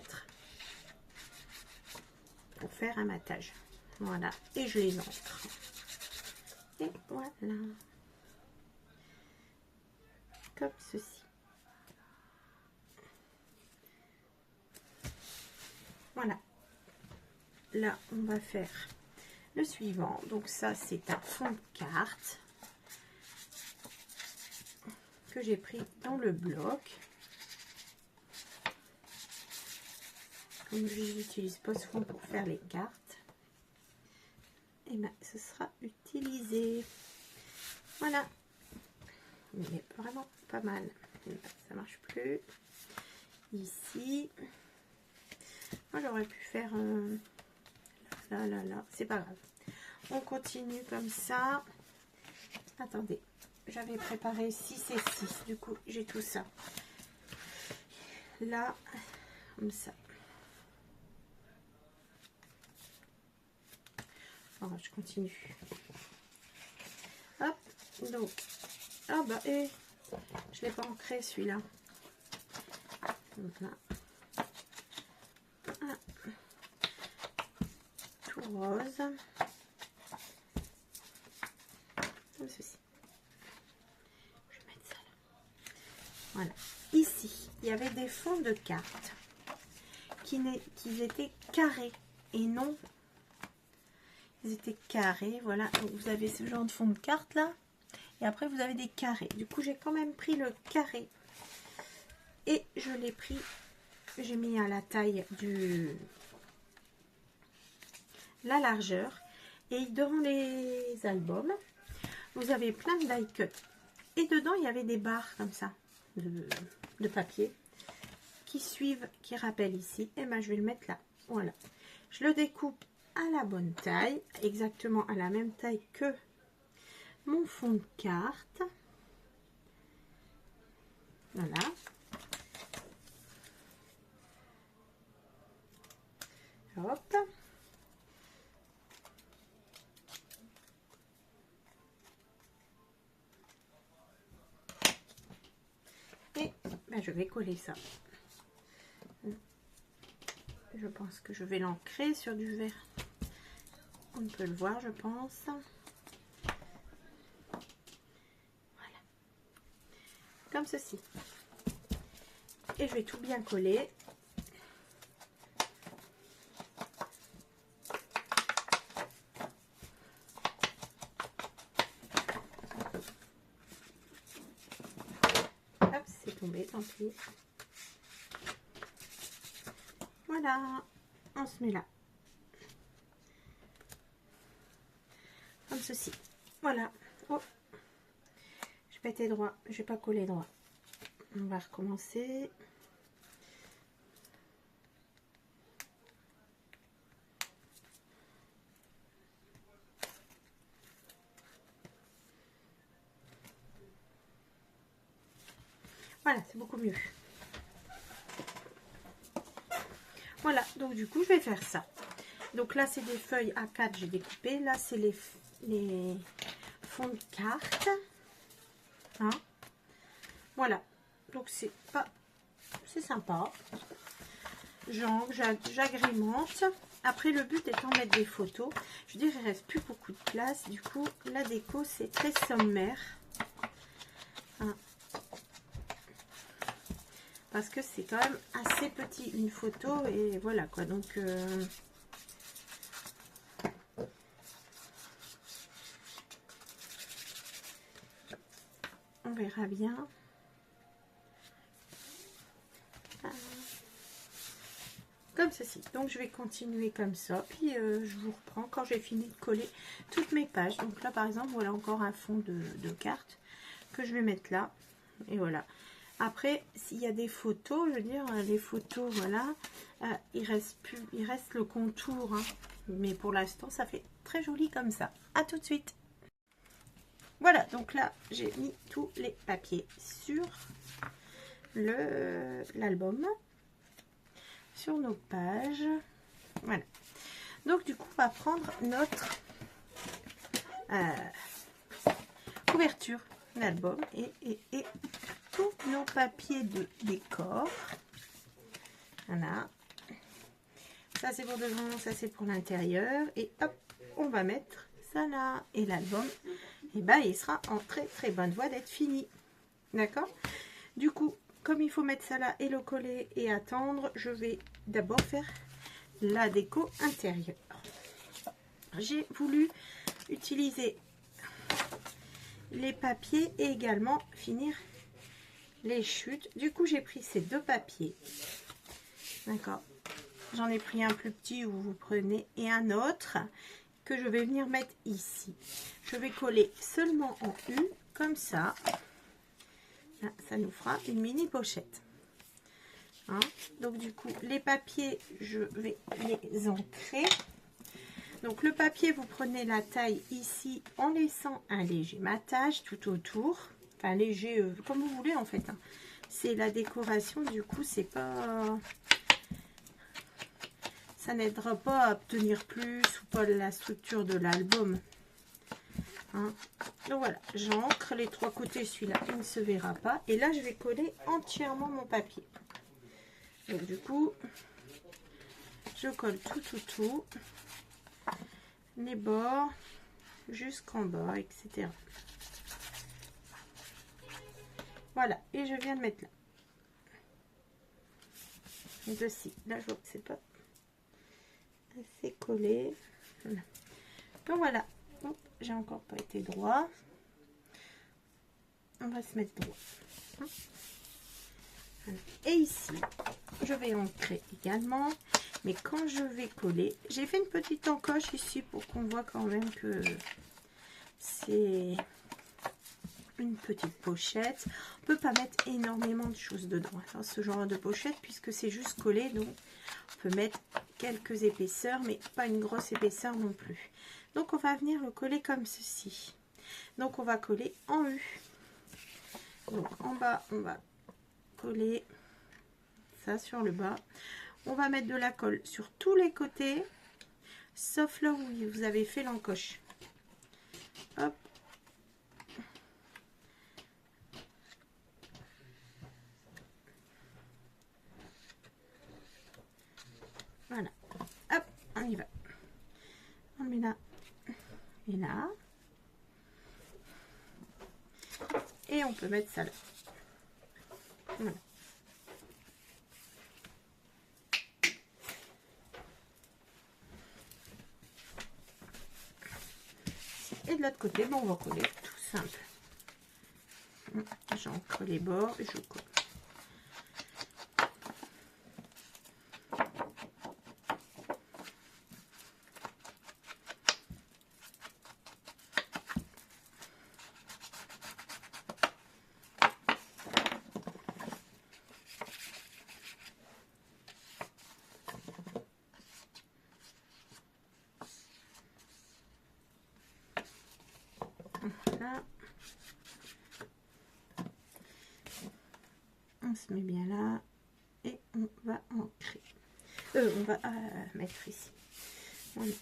pour faire un matage. Voilà, et je les ancre. Et voilà. Comme ceci. Voilà. Là, on va faire le suivant. Donc ça, c'est un fond de carte que j'ai pris dans le bloc. Comme je n'utilise pas ce fond pour faire les cartes, et bien ce sera utilisé. Voilà. Il est vraiment pas mal. Ça marche plus. Ici. Moi, j'aurais pu faire là. C'est pas grave. On continue comme ça. Attendez. J'avais préparé 6 et 6. Du coup, j'ai tout ça. Là, comme ça. Alors, je continue. Hop. Donc. Ah bah, et je l'ai pas ancré celui-là. Voilà. Ah. Tout rose. Comme ceci. Je vais mettre ça là. Voilà. Ici, il y avait des fonds de cartes qui étaient carrés et non. Ils étaient carrés. Voilà. Donc, vous avez ce genre de fond de cartes là. Et après, vous avez des carrés. Du coup, j'ai quand même pris le carré. Et je l'ai pris. J'ai mis à la taille la largeur. Et dans les albums, vous avez plein de die cut. Et dedans, il y avait des barres comme ça, de papier, qui suivent, qui rappellent ici. Et ben, je vais le mettre là. Voilà. Je le découpe à la bonne taille, exactement à la même taille que mon fond de carte. Voilà. Hop. Et ben, je vais coller ça. Je pense que je vais l'ancrer sur du verre. On peut le voir, je pense. Voilà. Comme ceci. Et je vais tout bien coller. Hop, c'est tombé, tant pis. Voilà, on se met là. Comme ceci. Voilà. Oh. Je vais pas être droit, je vais pas coller droit. On va recommencer. Voilà, c'est beaucoup mieux. Voilà, donc du coup, je vais faire ça. Donc là, c'est des feuilles A4, j'ai découpé. Là, c'est les fonds de carte. Hein? Voilà. Donc, c'est sympa. J'agrémente. Après, le but étant de mettre des photos. Je veux dire, il reste plus beaucoup de place. Du coup, la déco, c'est très sommaire. Hein? Parce que c'est quand même assez petit, une photo. Et voilà, quoi. Donc, on verra bien. Comme ceci. Donc je vais continuer comme ça, puis je vous reprends quand j'ai fini de coller toutes mes pages. Donc là par exemple, voilà encore un fond de carte que je vais mettre là, et voilà. Après, s'il y a des photos, je veux dire, les photos, voilà, il reste le contour, hein. Mais pour l'instant ça fait très joli comme ça. À tout de suite. Voilà, donc là j'ai mis tous les papiers sur l'album, sur nos pages. Voilà, donc du coup on va prendre notre couverture d'album et tous nos papiers de décor. Voilà, ça c'est pour devant, ça c'est pour l'intérieur, et hop, on va mettre ça là, et l'album, et ben il sera en très très bonne voie d'être fini. D'accord, du coup comme il faut mettre ça là et le coller et attendre, je vais d'abord faire la déco intérieure. J'ai voulu utiliser les papiers et également finir les chutes. Du coup, j'ai pris ces deux papiers. D'accord. J'en ai pris un plus petit où vous prenez et un autre que je vais venir mettre ici. Je vais coller seulement en U, comme ça. Là, ça nous fera une mini pochette. Hein? Donc du coup, les papiers, je vais les ancrer. Donc le papier, vous prenez la taille ici en laissant un léger matage tout autour. Enfin léger, comme vous voulez en fait. Hein. C'est la décoration, du coup, c'est pas... Ça n'aidera pas à obtenir plus ou pas la structure de l'album. Hein. Donc voilà, j'ancre les trois côtés, celui-là, il ne se verra pas. Et là, je vais coller entièrement mon papier. Donc du coup, je colle tout, les bords jusqu'en bas, etc. Voilà, et je viens de mettre là. Dessus, là je vois que c'est pas assez collé. Voilà. Donc voilà, j'ai encore pas été droit. On va se mettre droit. Voilà. Et ici, je vais ancrer également. Mais quand je vais coller, j'ai fait une petite encoche ici pour qu'on voit quand même que c'est une petite pochette. On peut pas mettre énormément de choses dedans dans ce genre de pochette puisque c'est juste collé, donc on peut mettre quelques épaisseurs mais pas une grosse épaisseur non plus. Donc on va venir le coller comme ceci. Donc on va coller en U. Donc en bas on va coller ça sur le bas. On va mettre de la colle sur tous les côtés sauf là où vous avez fait l'encoche. Hop. Voilà. Hop, on y va. On met là et là. Et on peut mettre ça là. Voilà. Et de l'autre côté, bon, on va coller tout simple. J'encre les bords et je colle. Voilà. On se met bien là et on va ancrer. On va mettre ici. Voilà.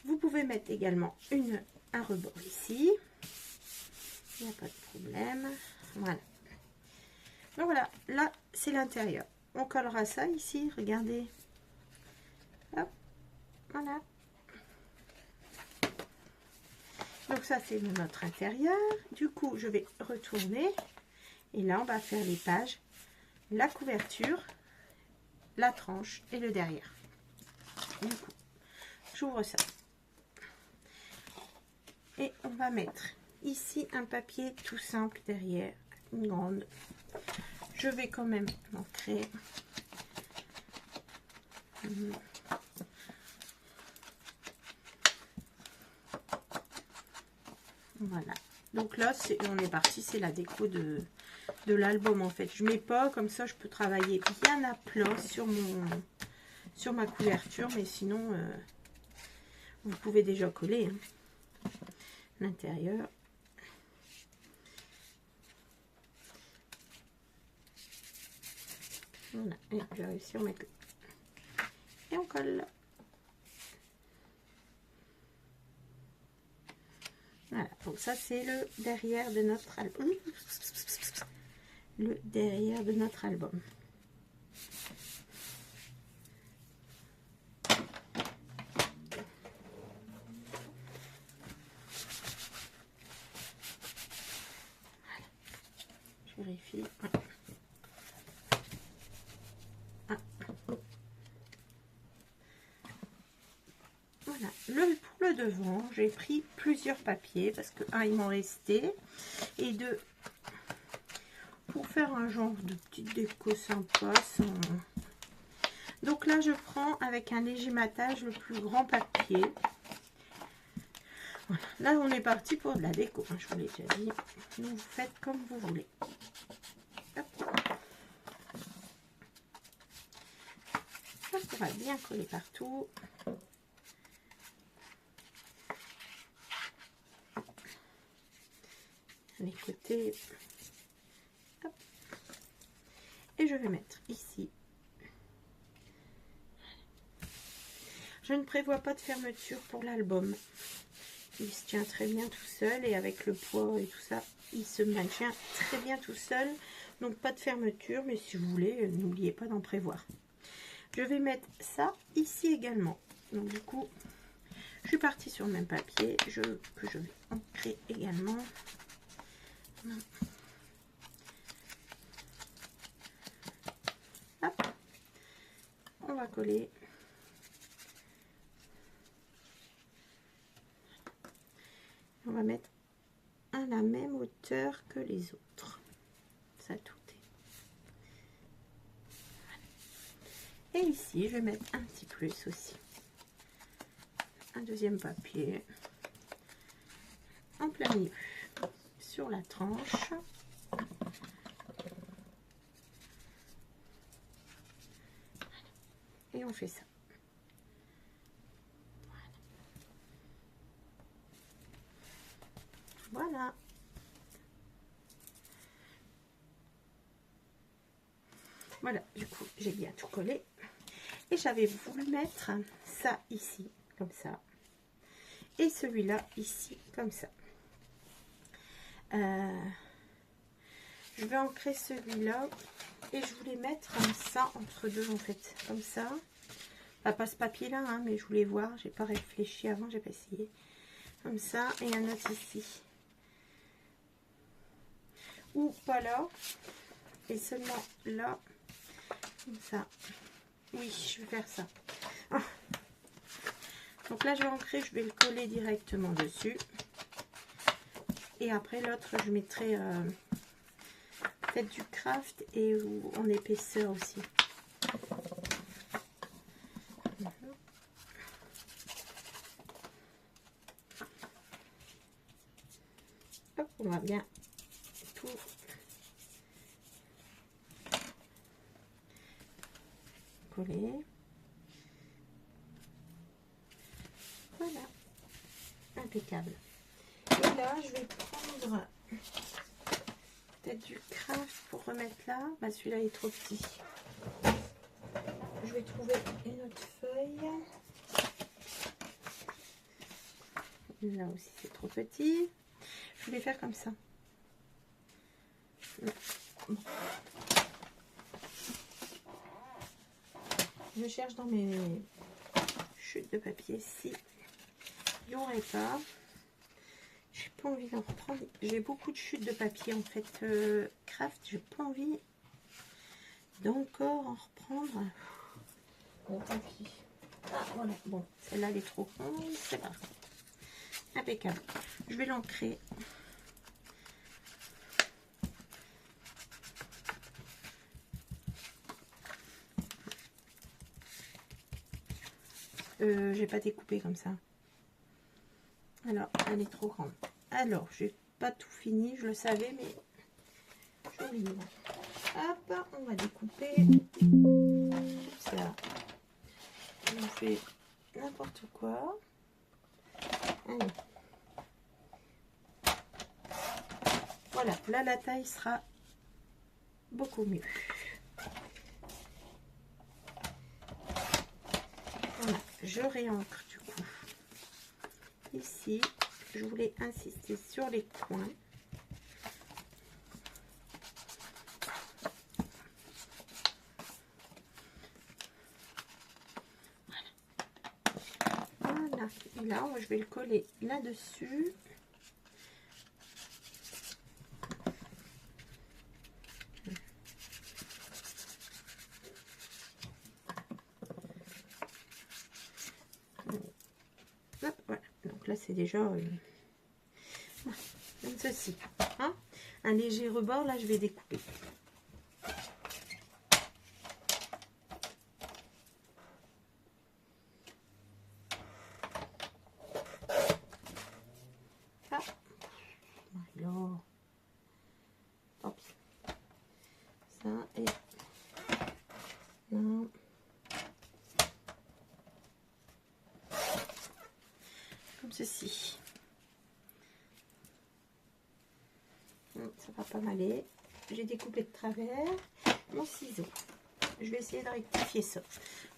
Vous pouvez mettre également un rebord ici. Il n'y a pas de problème. Voilà. Donc voilà, là c'est l'intérieur. On collera ça ici, regardez. Hop, voilà. Donc ça c'est notre intérieur. Du coup je vais retourner. Et là on va faire les pages, la couverture, la tranche et le derrière. Du coup, j'ouvre ça. Et on va mettre ici un papier tout simple derrière, une grande. Je vais quand même l'ancrer. Voilà. Donc là, on est parti, c'est la déco de l'album en fait. Je mets pas, comme ça je peux travailler bien à plat sur ma couverture, mais sinon vous pouvez déjà coller hein, l'intérieur. Voilà, et j'ai réussi à en mettre. Et on colle. Voilà, donc ça c'est le derrière de notre album. Le derrière de notre album. Voilà. Je vérifie. Ah. Voilà, pour le devant, j'ai pris plusieurs papiers parce que il m'en restait et deux pour faire un genre de petite déco sympa. Donc là, je prends avec un léger matage le plus grand papier. Voilà. Là, on est parti pour de la déco. Je vous l'ai déjà dit. Donc, vous faites comme vous voulez. Hop. Hop, on va bien coller partout. Les côtés. Hop. Et je vais mettre ici. Je ne prévois pas de fermeture pour l'album. Il se tient très bien tout seul et avec le poids et tout ça, il se maintient très bien tout seul. Donc pas de fermeture, mais si vous voulez, n'oubliez pas d'en prévoir. Je vais mettre ça ici également. Donc du coup, je suis partie sur le même papier que je vais ancrer également. Hop. On va coller. On va mettre à la même hauteur que les autres. Ça tout est. Et ici, je vais mettre un petit plus aussi. Un deuxième papier. En plein milieu. Sur la tranche. Et on fait ça. Voilà. Voilà, du coup, j'ai bien tout collé. Et j'avais voulu mettre ça ici, comme ça. Et celui-là ici, comme ça. Je vais ancrer celui-là. Et je voulais mettre ça entre deux, en fait. Comme ça. Pas ce papier-là, hein, mais je voulais voir. J'ai pas réfléchi avant, j'ai pas essayé. Comme ça. Et un autre ici. Ou pas là. Et seulement là. Comme ça. Oui, je vais faire ça. Ah. Donc là, je vais ancrer, je vais le coller directement dessus. Et après, l'autre, je mettrai peut-être du craft et en épaisseur aussi. Hop, on va bien tout coller. Voilà, impeccable. Et là, je vais prendre peut-être du craft pour remettre là. Bah, celui-là est trop petit. Je vais trouver une autre feuille. Là aussi, c'est trop petit. Je vais faire comme ça. Bon. Je cherche dans mes chutes de papier si il n'y aurait pas. J'ai pas envie d'en reprendre. J'ai beaucoup de chutes de papier en fait. Craft, j'ai pas envie d'encore en reprendre. Bon, tant pis. Ah voilà, bon, celle-là elle est trop grande, c'est pas grave. Impeccable. Je vais l'ancrer. J'ai pas découpé comme ça. Alors, elle est trop grande. Alors, j'ai pas tout fini, je le savais, mais j'oublie. Hop, on va découper. Ça. On fait n'importe quoi. Allez. Voilà, là la taille sera beaucoup mieux. Voilà, je réancre du coup. Ici, je voulais insister sur les coins. Voilà, et là, je vais le coller là-dessus. Voilà, donc là c'est déjà comme ceci, hein, un léger rebord. Là je vais découper. Ah, alors, tant pis. Ça et non. Comme ceci. Ça va pas m'aller. J'ai découpé de travers mon ciseau. Je vais essayer de rectifier ça.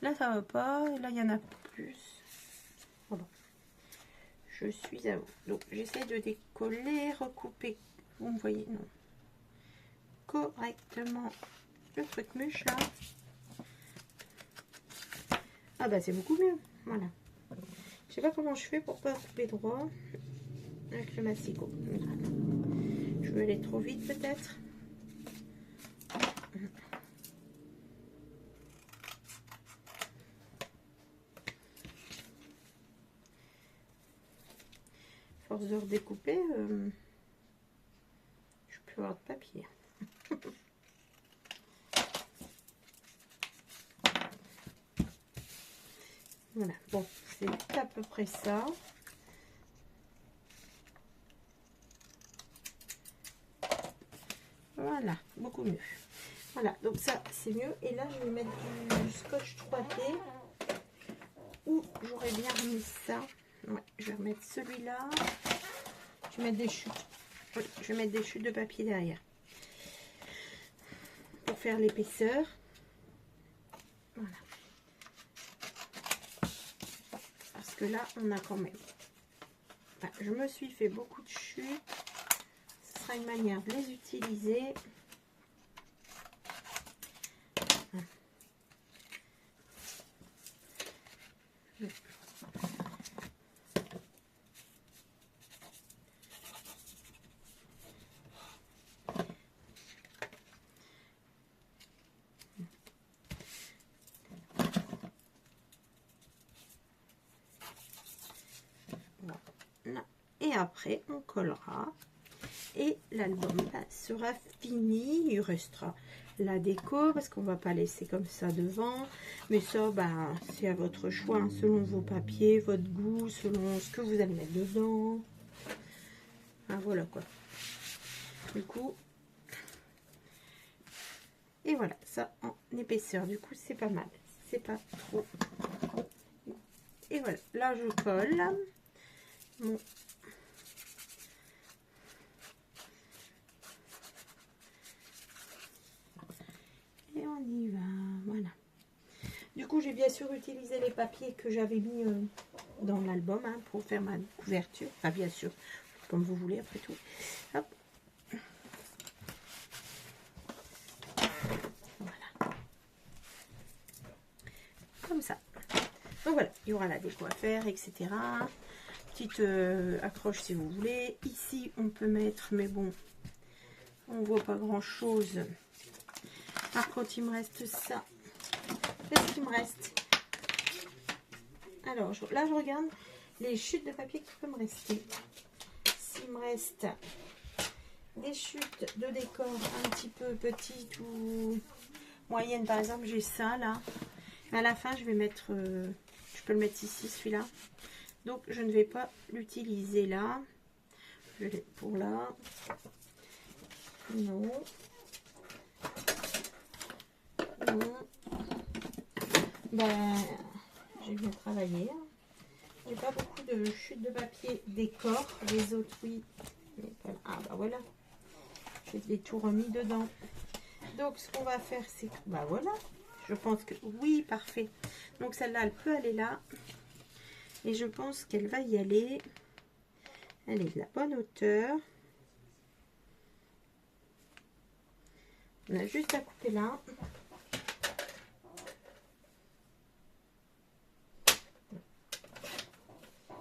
Là ça va pas. Là il y en a plus. Voilà. Je suis à vous. Donc j'essaie de décoller, recouper. Vous me voyez, non, correctement le truc mûche là. Ah bah c'est beaucoup mieux. Voilà. Je sais pas comment je fais pour pas couper droit avec le massicot. Je vais aller trop vite peut-être. Force de redécouper, je peux avoir de papier. Voilà, bon, c'est à peu près ça. Voilà, beaucoup mieux. Voilà, donc ça, c'est mieux. Et là, je vais mettre du scotch 3D. Ou j'aurais bien remis ça. Ouais, je vais remettre celui-là. Je vais mettre des chutes. Oui, je vais mettre des chutes de papier derrière. Pour faire l'épaisseur. Voilà. Parce que là, on a quand même... Enfin, je me suis fait beaucoup de chutes. Ce sera une manière de les utiliser. Voilà. Et après, on collera. Et l'album sera fini. Il restera la déco parce qu'on va pas laisser comme ça devant. Mais ça, bah, c'est à votre choix, hein, selon vos papiers, votre goût, selon ce que vous allez mettre dedans. Ah, voilà quoi. Du coup, et voilà, ça en épaisseur. Du coup, c'est pas mal. C'est pas trop. Et voilà, là je colle. Bon. Et on y va, voilà. Du coup, j'ai bien sûr utilisé les papiers que j'avais mis dans l'album hein, pour faire ma couverture. Enfin, bien sûr, comme vous voulez, après tout. Hop. Voilà. Comme ça. Donc voilà, il y aura la déco à faire, etc. Petite accroche si vous voulez. Ici, on peut mettre, mais bon, on voit pas grand-chose. Par contre, il me reste ça. Qu'est-ce qu'il me reste? Alors, là, je regarde les chutes de papier qui peuvent me rester. S'il me reste des chutes de décor un petit peu petites ou moyennes, par exemple, j'ai ça, là. Mais à la fin, je vais mettre... je peux le mettre ici, celui-là. Donc, je ne vais pas l'utiliser là. Je l'ai pour là. Non. Non. Ben, j'ai bien travaillé. J'ai pas beaucoup de chutes de papier décor. Les autres, oui. Mais pas... Ah, bah voilà. J'ai les tout remis dedans. Donc, ce qu'on va faire, c'est que... Bah voilà. Je pense que... Oui, parfait. Donc, celle-là, elle peut aller là. Et je pense qu'elle va y aller. Elle est de la bonne hauteur. On a juste à couper là.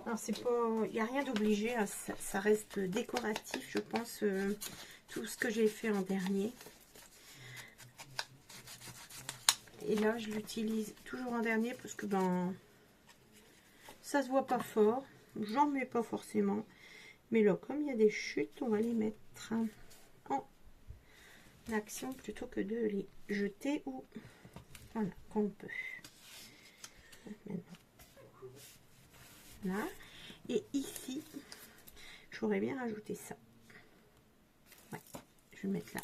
Alors c'est pas, il n'y a rien d'obligé, hein, ça reste décoratif, je pense, tout ce que j'ai fait en dernier. Et là, je l'utilise toujours en dernier parce que ben, ça se voit pas fort. J'en mets pas forcément, mais là, comme il y a des chutes, on va les mettre en action plutôt que de les jeter ou voilà, qu'on peut. Maintenant. Là. Et ici, j'aurais bien rajouté ça. Ouais, je vais le mettre là.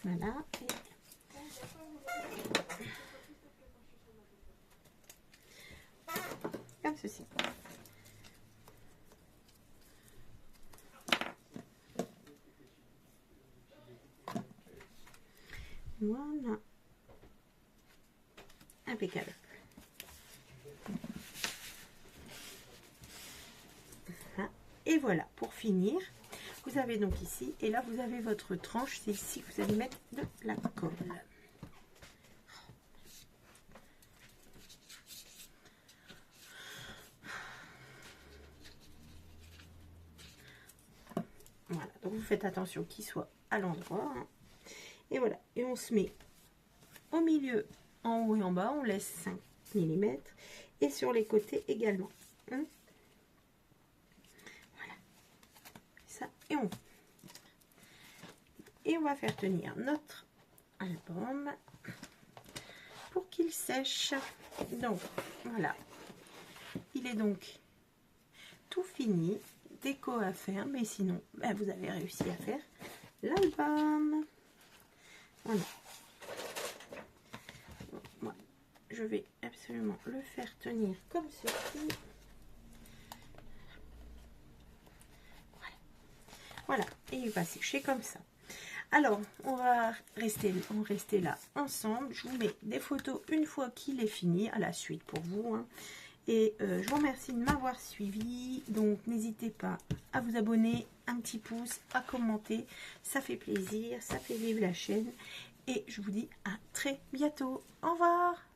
Voilà. Et... comme ceci. Voilà. Impeccable. Et voilà, pour finir, vous avez donc ici, et là vous avez votre tranche, c'est ici que vous allez mettre de la colle. Voilà, donc vous faites attention qu'il soit à l'endroit. Hein. Et voilà, et on se met au milieu, en haut et en bas, on laisse 5 mm, et sur les côtés également. Hein. Voilà, ça, et on va faire tenir notre album pour qu'il sèche. Donc, Voilà. Il est donc tout fini. Déco à faire, mais sinon, ben, vous avez réussi à faire l'album. Voilà. Bon, moi, je vais absolument le faire tenir comme ceci. Voilà, et il va sécher comme ça. Alors, on va rester là ensemble. Je vous mets des photos une fois qu'il est fini, à la suite pour vous. Hein. Et je vous remercie de m'avoir suivi. Donc, n'hésitez pas à vous abonner, un petit pouce, à commenter. Ça fait plaisir, ça fait vivre la chaîne. Et je vous dis à très bientôt. Au revoir!